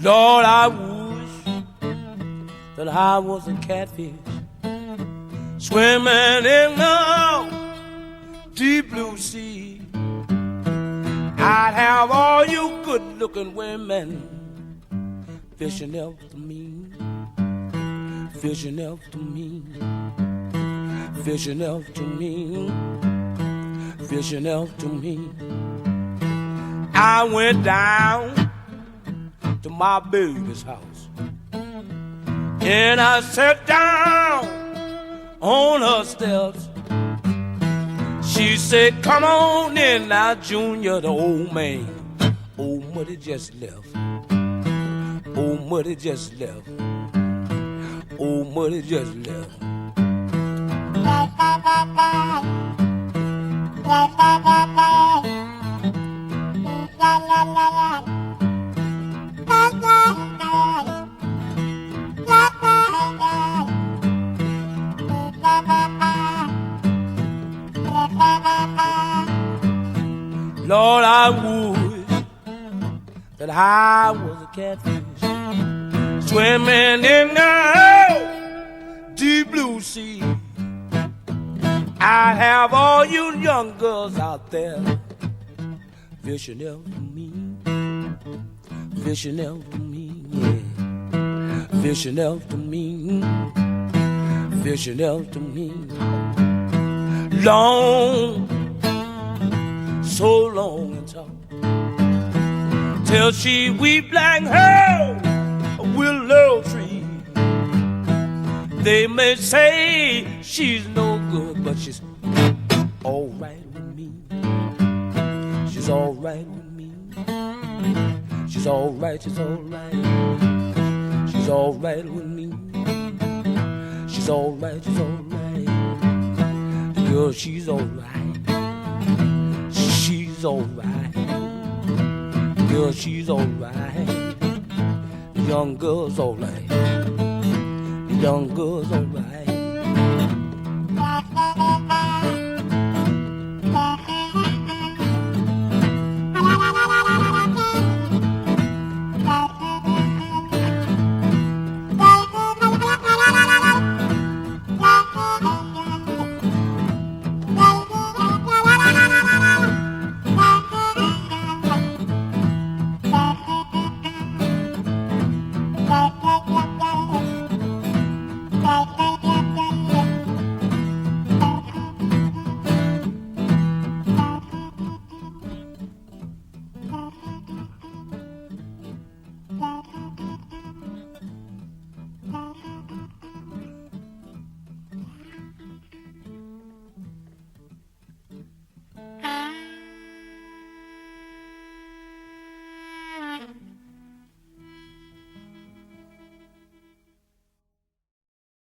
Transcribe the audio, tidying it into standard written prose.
Lord, I wish that I was a catfish swimming in the deep blue sea. I'd have all you good-looking women fishing after me, fishing after me, fishing after me, fishing after me. I went down to my baby's house and I sat down on her steps. She said, come on in now, Junior, the old man. Old Muddy just left. Old Muddy just left. Old Muddy just left. Lord, I wish that I was a catfish swimming in the deep blue sea. I'd have all you young girls out there fishing after me, fishing after me, yeah, fishing after me, fishing after me. Long, so long and tall, till she weep like her a willow tree. They may say she's no good, but she's all right with me. She's all right with me. She's all right, she's all right. She's all right with me. She's all right, she's all right. The girl, she's all right. She's all right. Girl, she's all right. The young girl's all right. The young girl's all right.